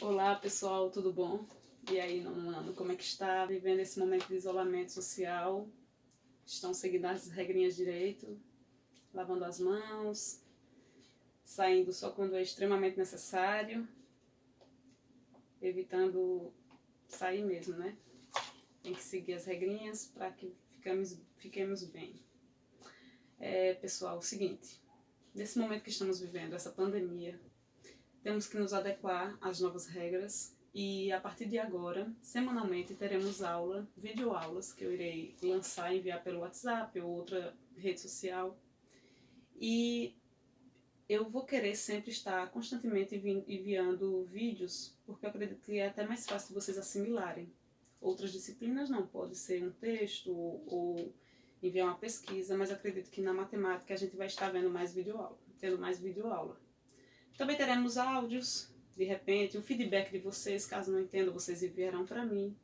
Olá pessoal, tudo bom? E aí, nono ano, como é que está? Vivendo esse momento de isolamento social? Estão seguindo as regrinhas direito? Lavando as mãos? Saindo só quando é extremamente necessário? Evitando sair mesmo, né? Tem que seguir as regrinhas para que fiquemos bem. Pessoal, o seguinte, nesse momento que estamos vivendo, essa pandemia, temos que nos adequar às novas regras e a partir de agora, semanalmente, teremos videoaulas que eu irei lançar e enviar pelo WhatsApp ou outra rede social. E eu vou querer sempre estar constantemente enviando vídeos, porque eu acredito que é até mais fácil vocês assimilarem. Outras disciplinas não, pode ser um texto ou enviar uma pesquisa, mas acredito que na matemática a gente vai estar tendo mais videoaula. Também teremos áudios, de repente, o feedback de vocês, caso não entendam, vocês enviarão para mim.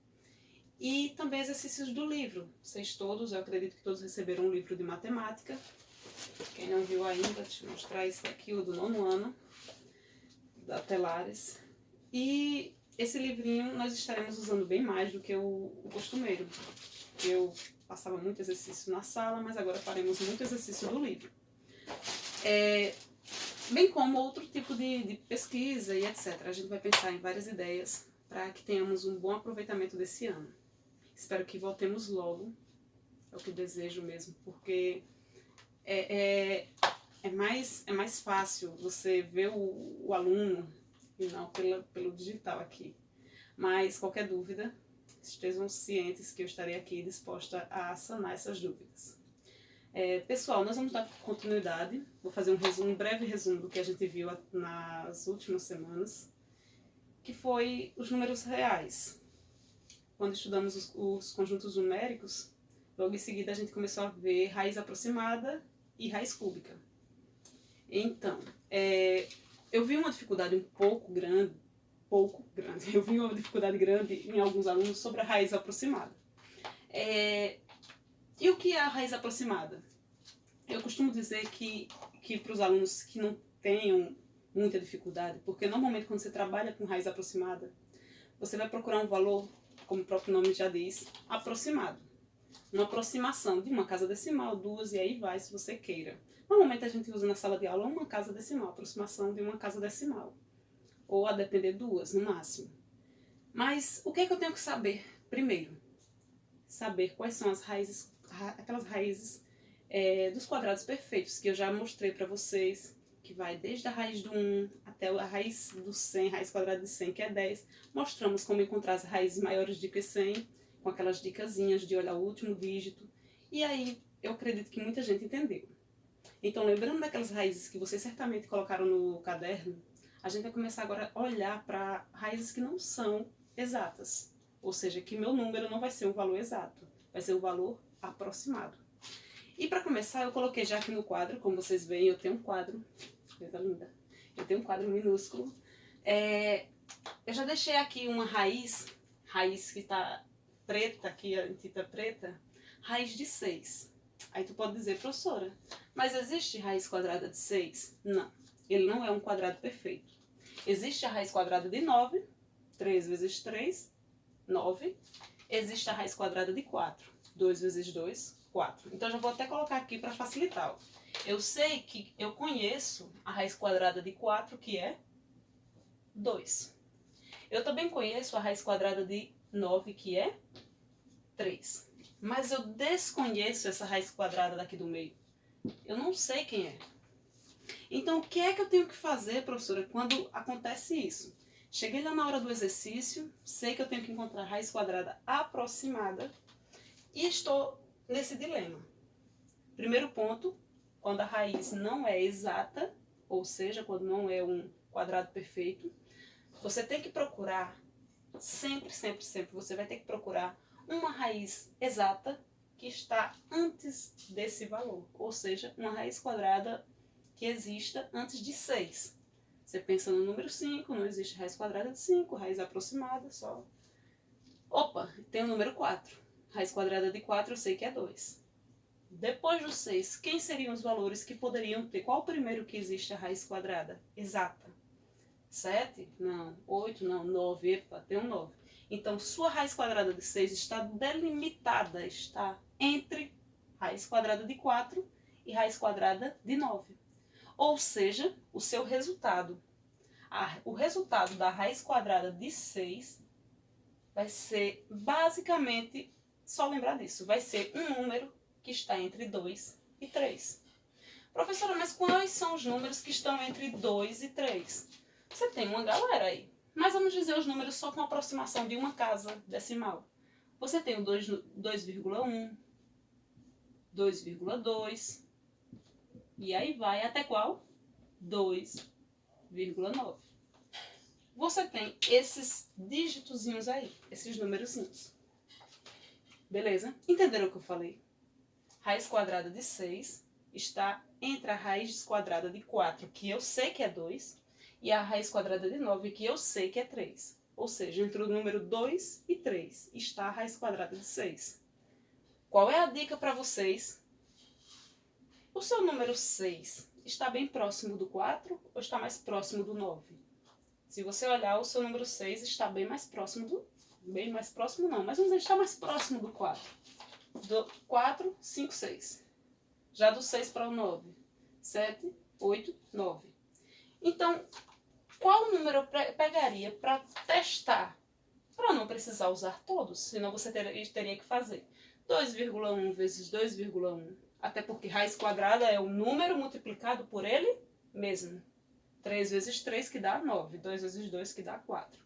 E também exercícios do livro. Vocês todos, eu acredito que todos receberam um livro de matemática. Quem não viu ainda, deixa eu mostrar esse aqui, o do nono ano, da Telares. E esse livrinho nós estaremos usando bem mais do que o costumeiro. Eu passava muito exercício na sala, mas agora faremos muito exercício do livro. Bem como outro tipo de pesquisa e etc. A gente vai pensar em várias ideias para que tenhamos um bom aproveitamento desse ano. Espero que voltemos logo, é o que desejo mesmo, porque é mais fácil você ver o aluno e não pelo digital aqui. Mas qualquer dúvida, estejam cientes que eu estarei aqui disposta a sanar essas dúvidas. Pessoal, nós vamos dar continuidade. Vou fazer um breve resumo do que a gente viu nas últimas semanas, que foi os números reais. Quando estudamos os conjuntos numéricos, logo em seguida a gente começou a ver raiz aproximada e raiz cúbica. Então, eu vi uma dificuldade um pouco grande, eu vi uma dificuldade grande em alguns alunos sobre a raiz aproximada. E o que é a raiz aproximada? Eu costumo dizer que para os alunos que não tenham muita dificuldade, porque normalmente quando você trabalha com raiz aproximada, você vai procurar um valor, como o próprio nome já diz, aproximado. Uma aproximação de uma casa decimal, duas, e aí vai, se você queira. Normalmente a gente usa na sala de aula uma casa decimal, aproximação de uma casa decimal. Ou a depender duas, no máximo. Mas o que é que eu tenho que saber? Primeiro, saber quais são as raízes, aquelas raízes dos quadrados perfeitos, que eu já mostrei para vocês, que vai desde a raiz do 1 até a raiz do 100, raiz quadrada de 100, que é 10. Mostramos como encontrar as raízes maiores de que 100, com aquelas dicasinhas de olhar o último dígito. E aí, eu acredito que muita gente entendeu. Então, lembrando daquelas raízes que vocês certamente colocaram no caderno, a gente vai começar agora a olhar para raízes que não são exatas. Ou seja, que meu número não vai ser um valor exato, vai ser um valor aproximado. E para começar, eu coloquei já aqui no quadro, como vocês veem, eu tenho um quadro, coisa linda, eu tenho um quadro minúsculo. Eu já deixei aqui uma raiz que está preta, aqui a tinta preta, raiz de 6. Aí tu pode dizer, professora, mas existe raiz quadrada de 6? Não, ele não é um quadrado perfeito. Existe a raiz quadrada de 9, 3 vezes 3, 9. Existe a raiz quadrada de 4, 2 vezes 2, 4. Então, eu já vou até colocar aqui para facilitar. Ó. Eu sei que eu conheço a raiz quadrada de 4, que é 2. Eu também conheço a raiz quadrada de 9, que é 3. Mas eu desconheço essa raiz quadrada daqui do meio. Eu não sei quem é. Então, o que é que eu tenho que fazer, professora, quando acontece isso? Cheguei lá na hora do exercício, sei que eu tenho que encontrar a raiz quadrada aproximada e estou nesse dilema. Primeiro ponto, quando a raiz não é exata, ou seja, quando não é um quadrado perfeito, você tem que procurar, sempre, você vai ter que procurar uma raiz exata que está antes desse valor, ou seja, uma raiz quadrada que exista antes de 6. Você pensa no número 5, não existe raiz quadrada de 5, raiz aproximada só. Opa, tem o número 4. Raiz quadrada de 4 eu sei que é 2. Depois do 6, quem seriam os valores que poderiam ter? Qual o primeiro que existe a raiz quadrada exata? 7? Não. 8? Não. 9. Epa, tem um 9. Então, sua raiz quadrada de 6 está delimitada, está entre raiz quadrada de 4 e raiz quadrada de 9. Ou seja, o seu resultado, o resultado da raiz quadrada de 6 vai ser basicamente, só lembrar disso, vai ser um número que está entre 2 e 3. Professora, mas quais são os números que estão entre 2 e 3? Você tem uma galera aí. Mas vamos dizer os números só com aproximação de uma casa decimal. Você tem o 2,1, 2,2, e aí vai até qual? 2,9. Você tem esses dígitozinhos aí, esses númerozinhos. Beleza? Entenderam o que eu falei? Raiz quadrada de 6 está entre a raiz quadrada de 4, que eu sei que é 2, e a raiz quadrada de 9, que eu sei que é 3. Ou seja, entre o número 2 e 3 está a raiz quadrada de 6. Qual é a dica para vocês? O seu número 6 está bem próximo do 4 ou está mais próximo do 9? Se você olhar, o seu número 6 está bem mais próximo do... Bem mais próximo não, mas vamos dizer, está mais próximo do 4. Do 4, 5, 6. Já do 6 para o 9. 7, 8, 9. Então, qual número eu pegaria para testar? Para não precisar usar todos, senão você teria que fazer 2,1 vezes 2,1. Até porque raiz quadrada é o número multiplicado por ele mesmo. 3 vezes 3 que dá 9. 2 vezes 2 que dá 4.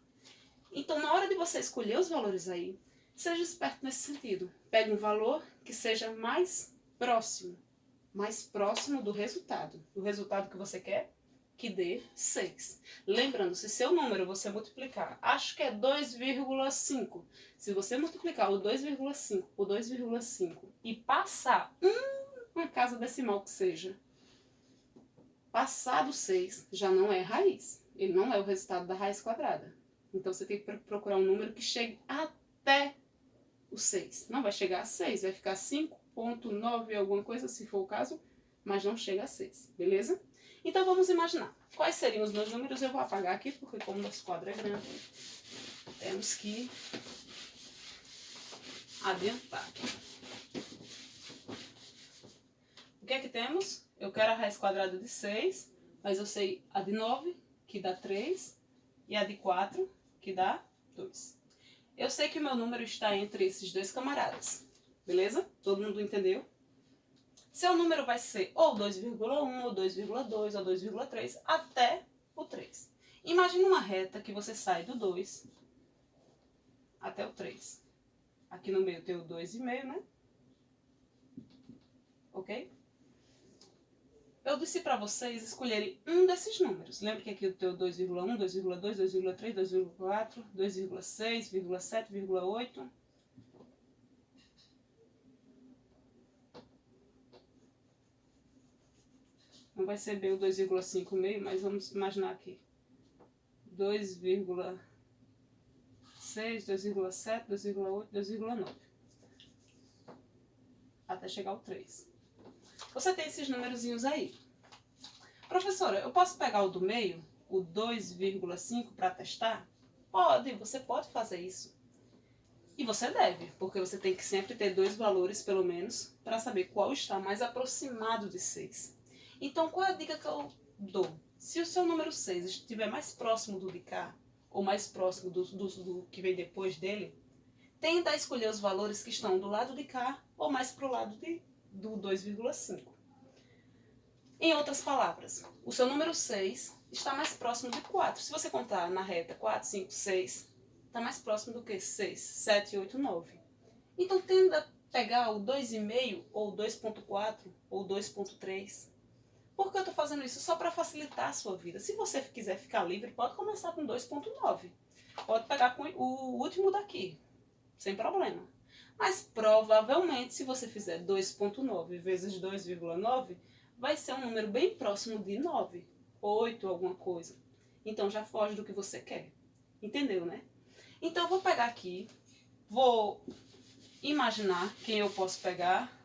Então, na hora de você escolher os valores aí, seja esperto nesse sentido. Pegue um valor que seja mais próximo do resultado que você quer, que dê 6. Lembrando, se seu número você multiplicar, acho que é 2,5. Se você multiplicar o 2,5 por 2,5 e passar uma casa decimal que seja, passar do 6, já não é raiz. Ele não é o resultado da raiz quadrada. Então, você tem que procurar um número que chegue até o 6. Não vai chegar a 6, vai ficar 5,9 alguma coisa, se for o caso, mas não chega a 6, beleza? Então, vamos imaginar. Quais seriam os meus números? Eu vou apagar aqui, porque como o nosso quadro é grande, temos que adiantar. O que é que temos? Eu quero a raiz quadrada de 6, mas eu sei a de 9, que dá 3, e a de 4, que dá 2. Eu sei que o meu número está entre esses dois camaradas, beleza? Todo mundo entendeu? Seu número vai ser ou 2,1, ou 2,2, ou 2,3, até o 3. Imagina uma reta que você sai do 2 até o 3. Aqui no meio tem o 2,5, né? Ok? Eu disse para vocês escolherem um desses números. Lembra que aqui eu tenho 2,1, 2,2, 2,3, 2,4, 2,6, 0,7, 0,8. Não vai ser bem o 2,5 meio, mas vamos imaginar aqui. 2,6, 2,7, 2,8, 2,9. Até chegar ao 3. Você tem esses númerozinhos aí. Professora, eu posso pegar o do meio, o 2,5, para testar? Pode, você pode fazer isso. E você deve, porque você tem que sempre ter dois valores, pelo menos, para saber qual está mais aproximado de 6. Então, qual é a dica que eu dou? Se o seu número 6 estiver mais próximo do de cá, ou mais próximo do que vem depois dele, tenta a escolher os valores que estão do lado de cá, ou mais para o lado do 2,5. Em outras palavras, o seu número 6 está mais próximo de 4. Se você contar na reta 4, 5, 6, está mais próximo do que 6, 7, 8, 9. Então, tenda a pegar o 2,5, ou 2,4, ou 2,3. Por que eu estou fazendo isso? Só para facilitar a sua vida. Se você quiser ficar livre, pode começar com 2,9. Pode pegar com o último daqui, sem problema. Mas provavelmente, se você fizer 2,9 vezes 2,9, vai ser um número bem próximo de 9, 8, alguma coisa. Então já foge do que você quer. Entendeu, né? Então eu vou pegar aqui, vou imaginar quem eu posso pegar.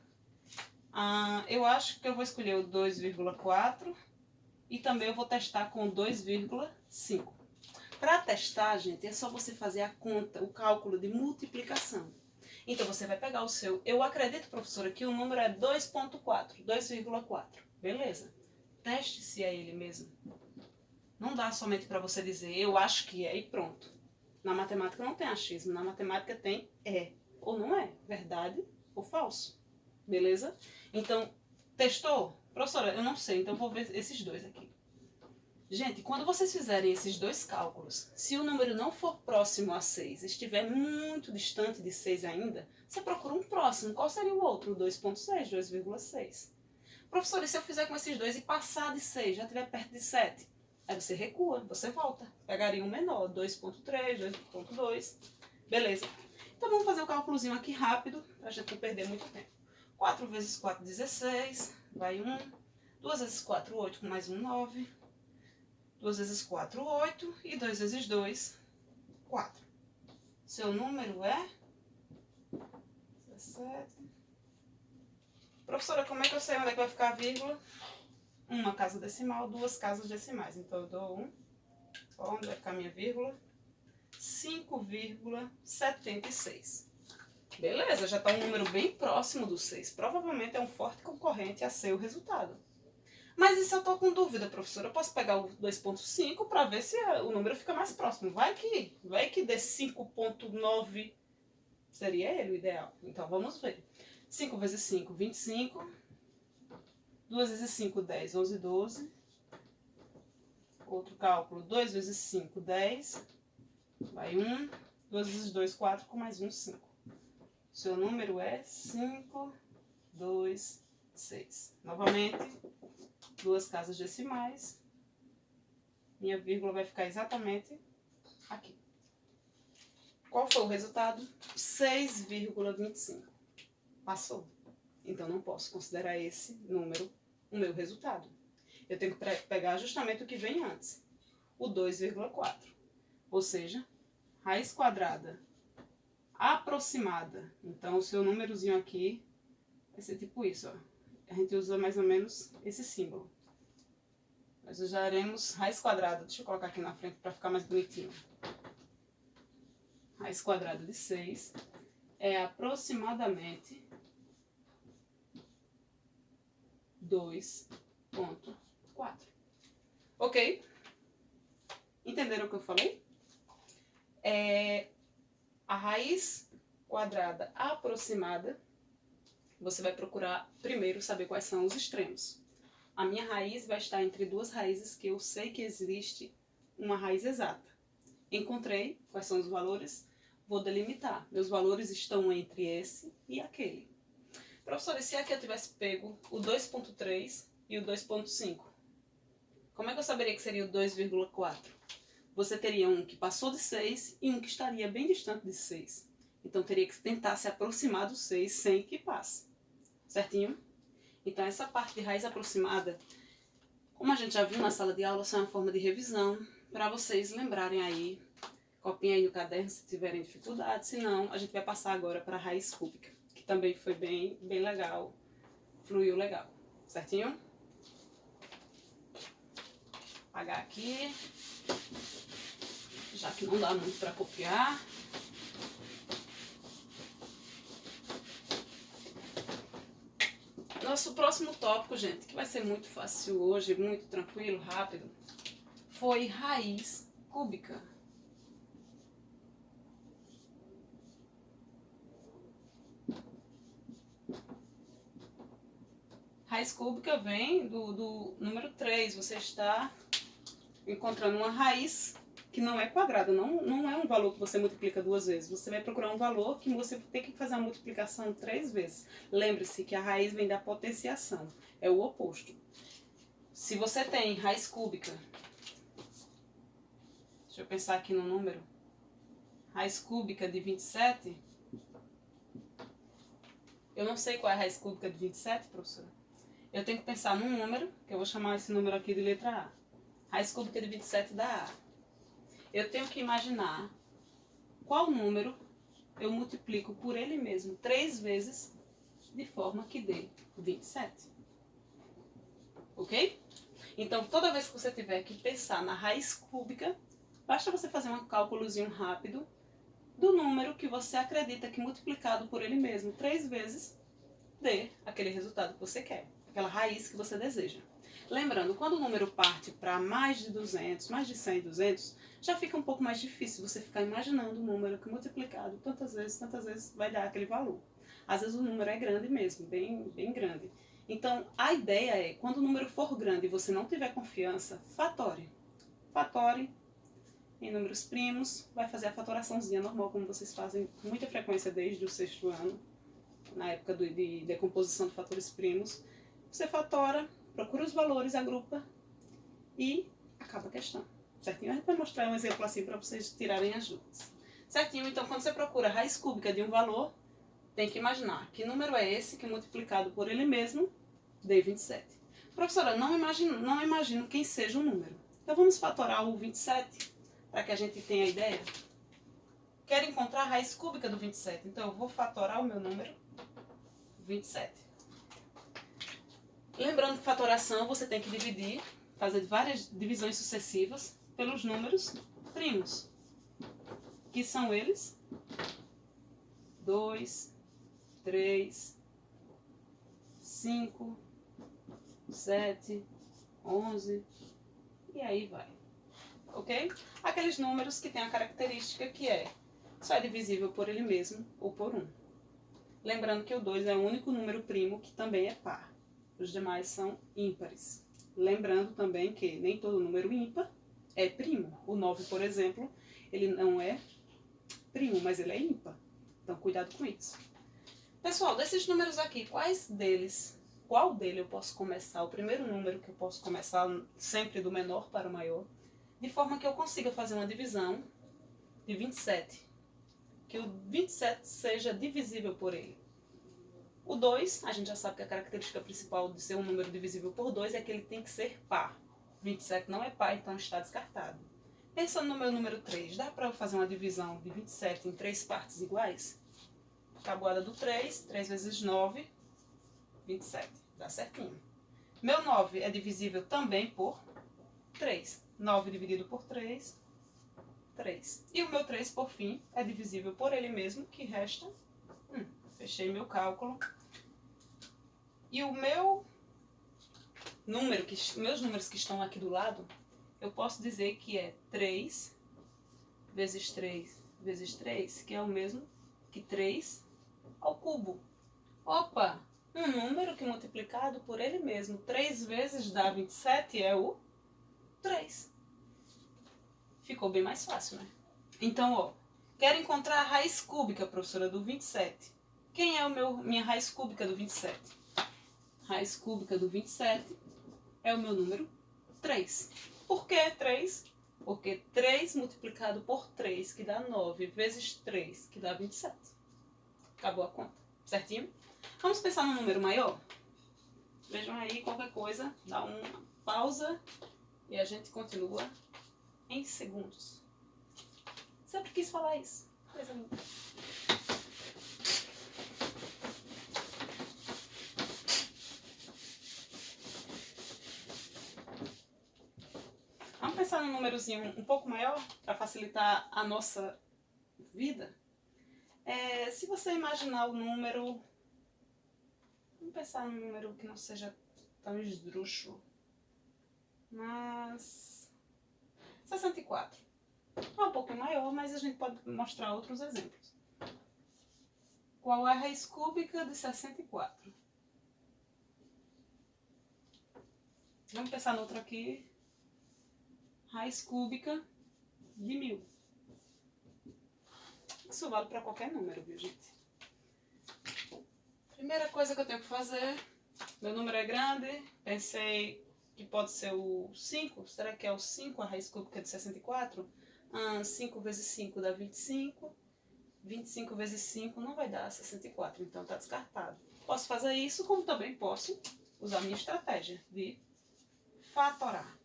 Eu acho que eu vou escolher o 2,4 e também eu vou testar com 2,5. Para testar, gente, é só você fazer a conta, o cálculo de multiplicação. Então, você vai pegar o seu... Eu acredito, professora, que o número é 2,4, 2,4. Beleza. Teste se é ele mesmo. Não dá somente para você dizer, eu acho que é e pronto. Na matemática não tem achismo, na matemática tem é ou não é, verdade ou falso. Beleza? Então, testou? Professora, eu não sei, então vou ver esses dois aqui. Gente, quando vocês fizerem esses dois cálculos, se o número não for próximo a 6, estiver muito distante de 6 ainda, você procura um próximo. Qual seria o outro? 2,6, 2,6. Professor, e se eu fizer com esses dois e passar de 6, já estiver perto de 7? Aí você recua, você volta. Pegaria um menor, 2,3, 2,2. Beleza. Então vamos fazer o cálculozinho aqui rápido, para a gente não perder muito tempo. 4 vezes 4, 16. Vai 1. 2 vezes 4, 8, com mais um, 9. 2 vezes 4, 8. E 2 vezes 2, 4. Seu número é 17. Professora, como é que eu sei onde é que vai ficar a vírgula? Uma casa decimal, duas casas decimais. Então, eu dou onde vai ficar a minha vírgula? 5,76. Beleza, já está um número bem próximo do 6. Provavelmente é um forte concorrente a ser o resultado. Mas e se eu estou com dúvida, professora? Eu posso pegar o 2,5 para ver se o número fica mais próximo. Vai que dê 5,9 seria ele o ideal. Então, vamos ver. 5 vezes 5, 25. 2 vezes 5, 10, 11, 12. Outro cálculo, 2 vezes 5, 10. Vai 1. 2 vezes 2, 4, com mais um, 5. Seu número é 5, 2, 6. Novamente, duas casas decimais. Minha vírgula vai ficar exatamente aqui. Qual foi o resultado? 6,25. Passou. Então, não posso considerar esse número o meu resultado. Eu tenho que pegar justamente o que vem antes. O 2,4. Ou seja, raiz quadrada aproximada. Então, o seu númerozinho aqui vai ser tipo isso, ó. A gente usa mais ou menos esse símbolo. Nós usaremos raiz quadrada. Deixa eu colocar aqui na frente para ficar mais bonitinho. Raiz quadrada de 6 é aproximadamente 2,4. Ok? Entenderam o que eu falei? A raiz quadrada aproximada, você vai procurar primeiro saber quais são os extremos. A minha raiz vai estar entre duas raízes que eu sei que existe uma raiz exata. Encontrei quais são os valores, vou delimitar. Meus valores estão entre esse e aquele. Professora, e se aqui eu tivesse pego o 2,3 e o 2,5? Como é que eu saberia que seria o 2,4? Você teria um que passou de 6 e um que estaria bem distante de 6. Então, teria que tentar se aproximar do 6 sem que passe. Certinho? Então, essa parte de raiz aproximada, como a gente já viu na sala de aula, é uma forma de revisão para vocês lembrarem aí. Copiem aí no caderno se tiverem dificuldade. Se não, a gente vai passar agora para a raiz cúbica, que também foi bem legal, fluiu legal. Certinho? Apagar aqui, já que não dá muito para copiar. Nosso próximo tópico, gente, que vai ser muito fácil hoje, muito tranquilo, rápido, foi raiz cúbica. Raiz cúbica vem do número 3. Você está encontrando uma raiz que não é quadrada, não é um valor que você multiplica duas vezes. Você vai procurar um valor que você tem que fazer a multiplicação 3 vezes. Lembre-se que a raiz vem da potenciação, é o oposto. Se você tem raiz cúbica, deixa eu pensar aqui no número, raiz cúbica de 27, eu não sei qual é a raiz cúbica de 27, professora. Eu tenho que pensar num número, que eu vou chamar esse número aqui de letra A. Raiz cúbica de 27 dá A. Eu tenho que imaginar qual número eu multiplico por ele mesmo 3 vezes, de forma que dê 27. Ok? Então, toda vez que você tiver que pensar na raiz cúbica, Basta você fazer um cálculozinho rápido do número que você acredita que multiplicado por ele mesmo 3 vezes dê aquele resultado que você quer, aquela raiz que você deseja. Lembrando, quando o número parte para mais de 200, mais de 100, 200, já fica um pouco mais difícil você ficar imaginando o número que multiplicado tantas vezes vai dar aquele valor. Às vezes o número é grande mesmo, bem, bem grande. Então, a ideia é, quando o número for grande e você não tiver confiança, fatore. Fatore em números primos, vai fazer a fatoraçãozinha normal, como vocês fazem com muita frequência desde o 6º ano, na época de decomposição de fatores primos. Você fatora, procura os valores, agrupa e acaba a questão. Certinho? A gente vai mostrar um exemplo assim para vocês tirarem as dúvidas. Certinho? Então, quando você procura a raiz cúbica de um valor, tem que imaginar que número é esse que multiplicado por ele mesmo dê 27. Professora, não imagino quem seja o número. Então vamos fatorar o 27 para que a gente tenha a ideia. Quero encontrar a raiz cúbica do 27, então eu vou fatorar o meu número 27. Lembrando que fatoração você tem que dividir, fazer várias divisões sucessivas pelos números primos, que são eles 2, 3, 5, 7, 11 e aí vai. Ok? Aqueles números que têm a característica que só é divisível por ele mesmo ou por 1. Lembrando que o 2 é o único número primo que também é par. Os demais são ímpares. Lembrando também que nem todo número ímpar é primo. O 9, por exemplo, ele não é primo, mas ele é ímpar. Então, cuidado com isso. Pessoal, desses números aqui, qual dele eu posso começar? O primeiro número que eu posso começar sempre do menor para o maior, de forma que eu consiga fazer uma divisão de 27. Que o 27 seja divisível por ele. O 2, a gente já sabe que a característica principal de ser um número divisível por 2 é que ele tem que ser par. 27 não é par, então está descartado. Pensando no meu número 3, dá para eu fazer uma divisão de 27 em 3 partes iguais? Tabuada do 3, 3 vezes 9, 27. Dá certinho. Meu 9 é divisível também por 3. 9 dividido por 3, 3. E o meu 3, por fim, é divisível por ele mesmo, que resta 1. Fechei meu cálculo. E o meu meus números que estão aqui do lado, eu posso dizer que é 3 vezes 3 vezes 3, que é o mesmo que 3 ao cubo. Opa! Um número que multiplicado por ele mesmo 3 vezes dá 27 é o 3. Ficou bem mais fácil, né? Então, ó, quero encontrar a raiz cúbica, professora, do 27. Quem é minha raiz cúbica do 27? Raiz cúbica do 27 é o meu número 3. Por que 3? Porque 3 multiplicado por 3, que dá 9, vezes 3, que dá 27. Acabou a conta, certinho? Vamos pensar num número maior? Vejam aí, qualquer coisa, dá uma pausa e a gente continua em segundos. Sempre quis falar isso. Coisa linda. Vamos pensar num númerozinho um pouco maior para facilitar a nossa vida. Se você imaginar o número... Vamos pensar num número que não seja tão esdrúxulo. Mas... 64. É um pouco maior, mas a gente pode mostrar outros exemplos. Qual é a raiz cúbica de 64? Vamos pensar no outro aqui. Raiz cúbica de 1000. Isso vale para qualquer número, viu, gente? Primeira coisa que eu tenho que fazer, meu número é grande, pensei que pode ser o 5, será que é o 5 a raiz cúbica de 64? 5 vezes 5 dá 25, 25 vezes 5 não vai dar 64, então está descartado. Posso fazer isso, como também posso usar a minha estratégia de fatorar.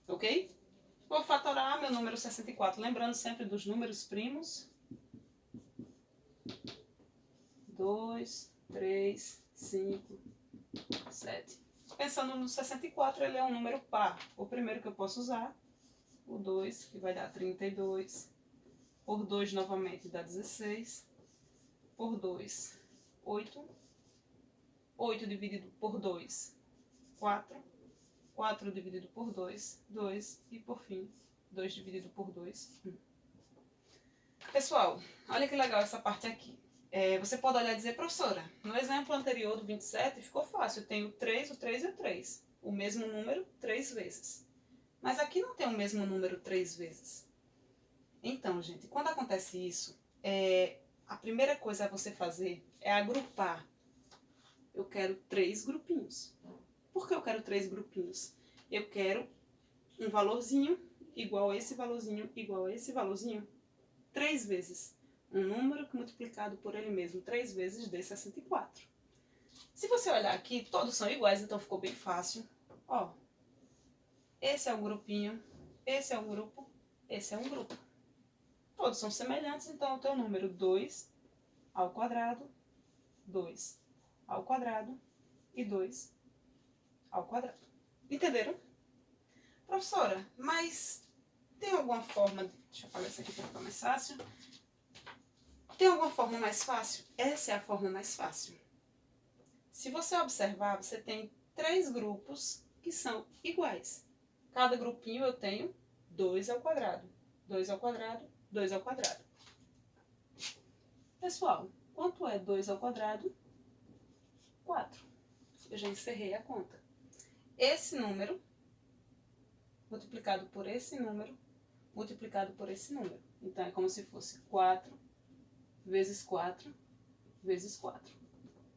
Ok? Vou fatorar meu número 64, lembrando sempre dos números primos. 2, 3, 5, 7. Pensando no 64, ele é um número par. O primeiro que eu posso usar o 2, que vai dar 32. Por 2 novamente dá 16. Por 2, 8. 8 dividido por 2, 4. 4 dividido por 2, 2. E por fim, 2 dividido por 2, 1. Pessoal, olha que legal essa parte aqui. Você pode olhar e dizer, professora, no exemplo anterior do 27 ficou fácil. Eu tenho 3, o 3 e o 3. O mesmo número 3 vezes. Mas aqui não tem o mesmo número 3 vezes. Então, gente, quando acontece isso, a primeira coisa a você fazer é agrupar. Eu quero 3 grupinhos. Por que eu quero 3 grupinhos? Eu quero um valorzinho igual a esse valorzinho, igual a esse valorzinho, 3 vezes. Um número que multiplicado por ele mesmo 3 vezes dê 64. Se você olhar aqui, todos são iguais, então ficou bem fácil. Ó, esse é um grupinho, esse é um grupo, esse é um grupo. Todos são semelhantes, então eu tenho o número 2 ao quadrado, 2 ao quadrado e 2 ao quadrado. Entenderam? Professora, mas tem alguma forma... Deixa eu apagar isso aqui para ficar mais fácil. Tem alguma forma mais fácil? Essa é a forma mais fácil. Se você observar, você tem 3 grupos que são iguais. Cada grupinho eu tenho 2 ao quadrado. 2 ao quadrado, 2 ao quadrado. Pessoal, quanto é 2 ao quadrado? 4. Eu já encerrei a conta. Esse número, multiplicado por esse número, multiplicado por esse número. Então, é como se fosse 4 vezes 4 vezes 4,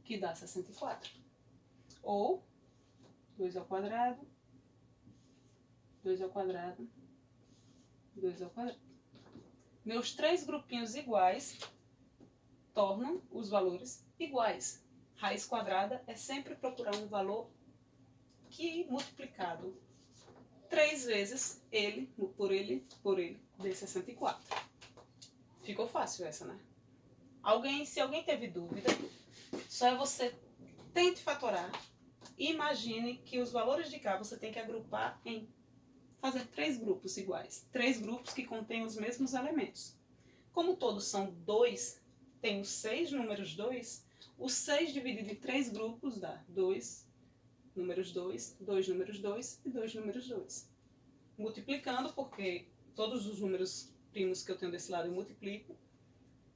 que dá 64. Ou 2 ao quadrado, 2 ao quadrado, 2 ao quadrado. Meus 3 grupinhos iguais tornam os valores iguais. Raiz quadrada é sempre procurar um valor que multiplicado 3 vezes por ele, dê 64. Ficou fácil essa, né? Se alguém teve dúvida, só é você tente fatorar. Imagine que os valores de cá você tem que agrupar em fazer 3 grupos iguais. 3 grupos que contêm os mesmos elementos. Como todos são 2, tem os 6 números 2, o 6 dividido em 3 grupos dá 2 números 2, 2 números 2 e 2 números 2. Multiplicando, porque todos os números primos que eu tenho desse lado eu multiplico,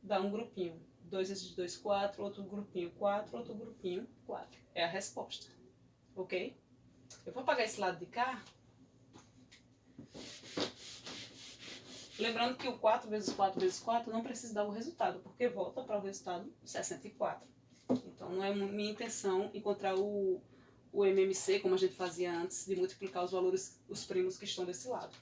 dá um grupinho. 2 vezes 2, 4, outro grupinho 4, outro grupinho 4. É a resposta. Ok? Eu vou apagar esse lado de cá. Lembrando que o 4 vezes 4 vezes 4 não precisa dar o resultado, porque volta para o resultado 64. Então não é minha intenção encontrar o MMC, como a gente fazia antes, de multiplicar os valores, os primos que estão desse lado.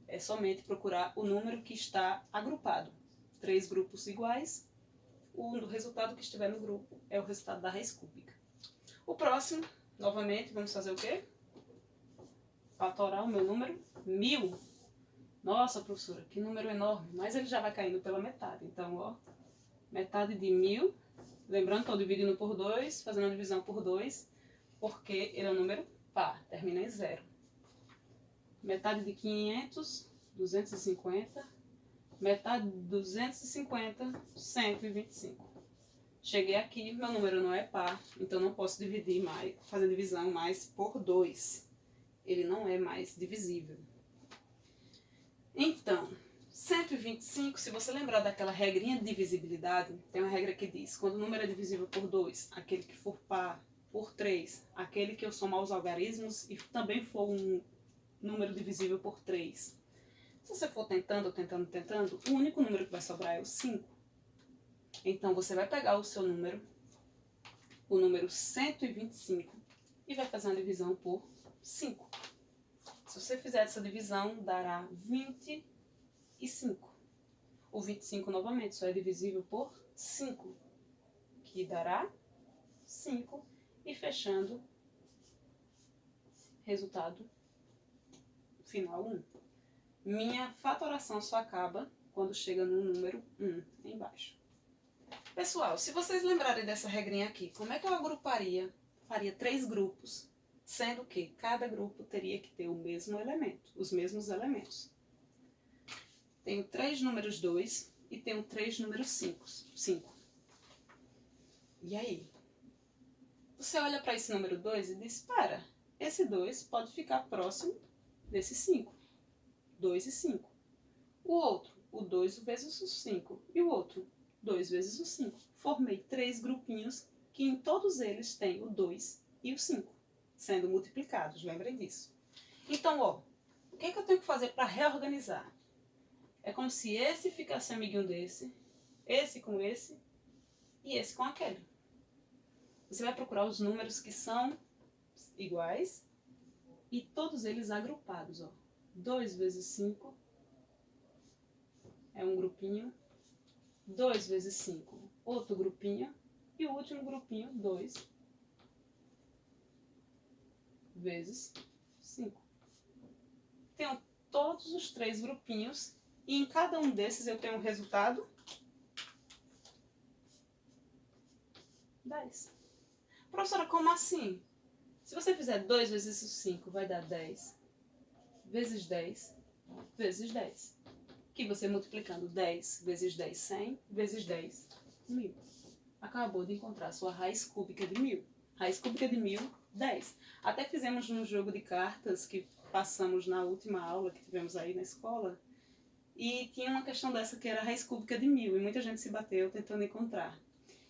É somente procurar o número que está agrupado. 3 grupos iguais, o resultado que estiver no grupo é o resultado da raiz cúbica. O próximo, novamente, vamos fazer o quê? Fatorar o meu número 1000. Nossa, professora, que número enorme, mas ele já vai caindo pela metade. Então, ó, metade de 1000, lembrando, estou dividindo por 2, fazendo a divisão por 2, porque ele é um número par, termina em 0. Metade de 500, 250, metade de 250, 125. Cheguei aqui, meu número não é par, então não posso dividir mais, fazer divisão mais por 2. Ele não é mais divisível. Então, 125, se você lembrar daquela regrinha de divisibilidade, tem uma regra que diz, quando o número é divisível por 2, aquele que for par, por 3, aquele que eu somar os algarismos e também for um número divisível por 3. Se você for tentando, o único número que vai sobrar é o 5. Então, você vai pegar o seu número, o número 125, e vai fazer uma divisão por 5. Se você fizer essa divisão, dará 25. O 25, novamente, só é divisível por 5, que dará 5. E fechando, resultado final 1. Minha fatoração só acaba quando chega no número 1 embaixo. Pessoal, se vocês lembrarem dessa regrinha aqui, como é que eu agruparia? Faria 3 grupos, sendo que cada grupo teria que ter o mesmo elemento, os mesmos elementos. Tenho 3 números 2 e tenho 3 números 5. E aí? Você olha para esse número 2 e diz, para, esse 2 pode ficar próximo desse 5. 2 e 5. O outro, o 2 vezes o 5. E o outro, 2 vezes o 5. Formei 3 grupinhos que em todos eles tem o 2 e o 5, sendo multiplicados, lembrem disso. Então, ó, o que é que eu tenho que fazer para reorganizar? É como se esse ficasse amiguinho desse, esse com esse e esse com aquele. Você vai procurar os números que são iguais e todos eles agrupados, ó. 2 vezes 5 é um grupinho, 2 vezes 5, outro grupinho, e o último grupinho, 2 vezes 5. Tenho todos os 3 grupinhos e em cada um desses eu tenho um resultado 10. Professora, como assim? Se você fizer 2 vezes 5, vai dar 10 vezes 10 vezes 10. Que você multiplicando 10 vezes 10, 100, vezes 10, 1000. Acabou de encontrar a sua raiz cúbica de 1000. Raiz cúbica de 1000, 10. Até fizemos um jogo de cartas que passamos na última aula que tivemos aí na escola. E tinha uma questão dessa que era a raiz cúbica de 1000. E muita gente se bateu tentando encontrar.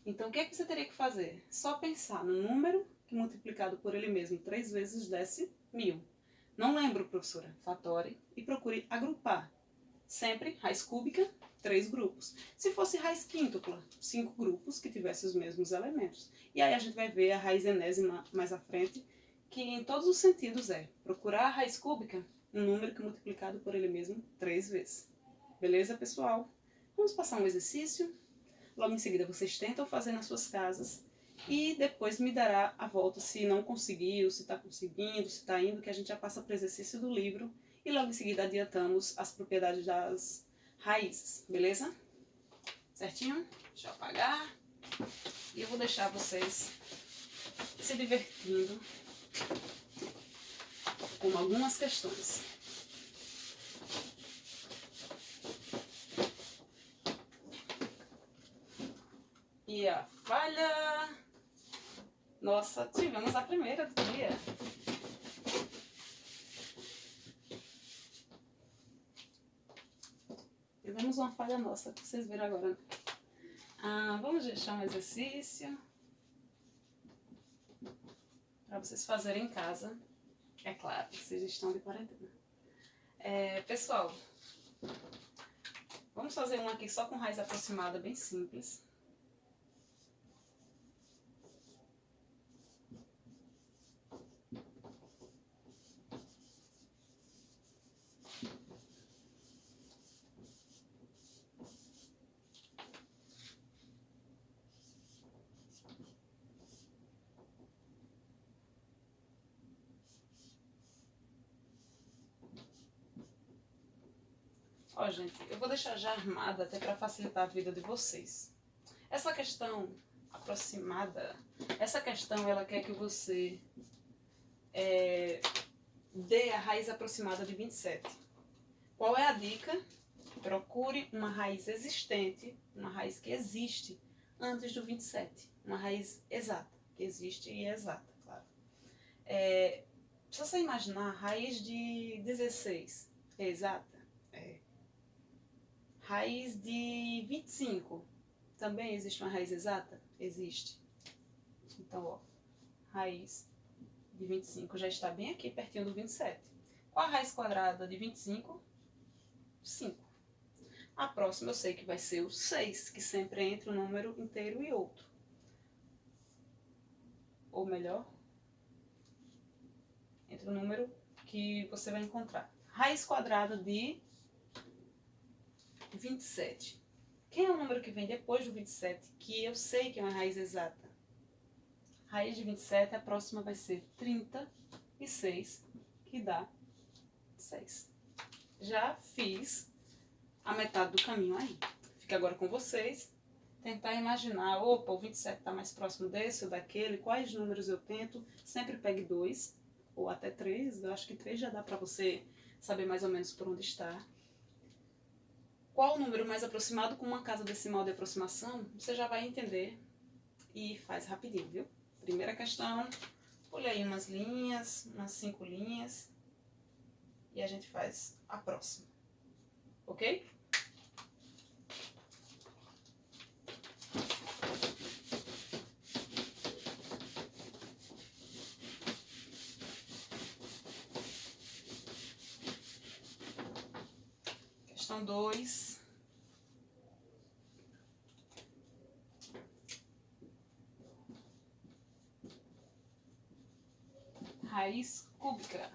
Então o que é que você teria que fazer? Só pensar no número que multiplicado por ele mesmo 3 vezes desse 1000. Não lembro, professora? Fatore e procure agrupar. Sempre raiz cúbica, 3 grupos. Se fosse raiz quíntupla, 5 grupos que tivessem os mesmos elementos. E aí a gente vai ver a raiz enésima mais à frente, que em todos os sentidos é procurar a raiz cúbica, um número que é multiplicado por ele mesmo 3 vezes. Beleza, pessoal? Vamos passar um exercício. Logo em seguida vocês tentam fazer nas suas casas e depois me dará a volta se não conseguiu, se está conseguindo, se está indo, que a gente já passa para o exercício do livro. E logo em seguida adiantamos as propriedades das raízes, beleza? Certinho? Deixa eu apagar. E eu vou deixar vocês se divertindo com algumas questões. E a falha... Nossa, tivemos a primeira do dia. Tivemos uma falha nossa, que vocês viram agora. Vamos deixar um exercício para vocês fazerem em casa. É claro, vocês estão de quarentena. Pessoal, vamos fazer um aqui só com raiz aproximada, bem simples. Ó, gente, eu vou deixar já armada até para facilitar a vida de vocês. Essa questão aproximada, essa questão ela quer que você dê a raiz aproximada de 27. Qual é a dica? Procure uma raiz existente, uma raiz que existe antes do 27. Uma raiz exata, que existe e é exata, claro. Se você imaginar a raiz de 16 é exata, raiz de 25, também existe uma raiz exata? Existe. Então, ó, raiz de 25 já está bem aqui, pertinho do 27. Qual a raiz quadrada de 25? 5. A próxima eu sei que vai ser o 6, que sempre é entre um número inteiro e outro. Ou melhor, entre o número que você vai encontrar. Raiz quadrada de 27. Quem é o número que vem depois do 27, que eu sei que é uma raiz exata? Raiz de 27, a próxima vai ser 36, que dá 6. Já fiz a metade do caminho aí. Fica agora com vocês. Tentar imaginar, opa, o 27 está mais próximo desse ou daquele, quais números eu tento. Sempre pegue 2 ou até 3, eu acho que 3 já dá para você saber mais ou menos por onde está. qual o número mais aproximado com uma casa decimal de aproximação, você já vai entender e faz rapidinho, viu? Primeira questão, pule aí umas linhas, umas 5 linhas, e a gente faz a próxima, ok? Questão 2. Raiz cúbica.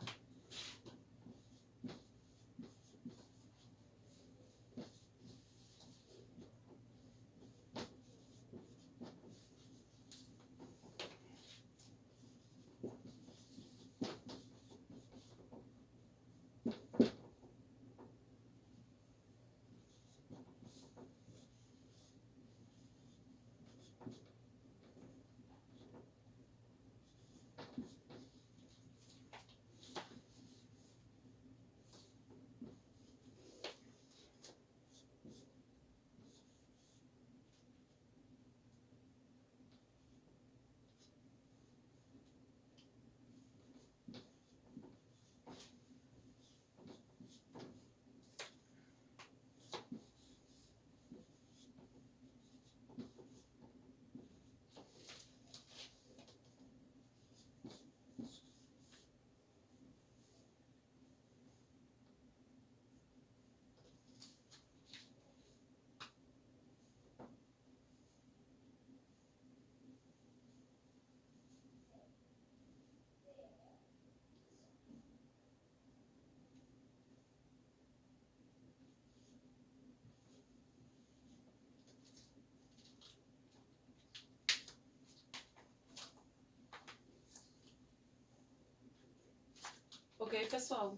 Ok, pessoal?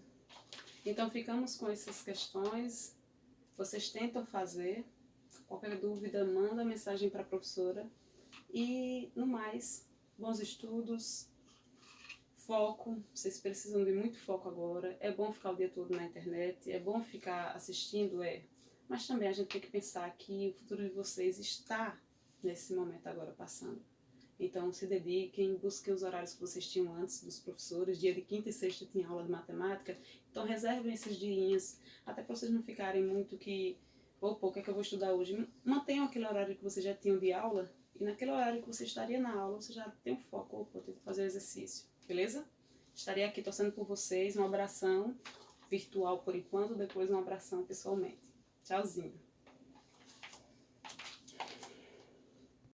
Então, ficamos com essas questões. Vocês tentam fazer. Qualquer dúvida, manda mensagem para a professora. E, no mais, bons estudos, foco. Vocês precisam de muito foco agora. É bom ficar o dia todo na internet, é bom ficar assistindo, mas também a gente tem que pensar que o futuro de vocês está nesse momento agora passando. Então, se dediquem, busquem os horários que vocês tinham antes dos professores. Dia de quinta e sexta tinha aula de matemática. Então, reservem esses dias, até para vocês não ficarem muito que... Opa, o que é que eu vou estudar hoje? Mantenham aquele horário que vocês já tinham de aula. E naquele horário que você estaria na aula, você já tem um foco. Opa, eu tenho que fazer o exercício. Beleza? Estarei aqui torcendo por vocês. Um abração virtual por enquanto, depois um abração pessoalmente. Tchauzinho.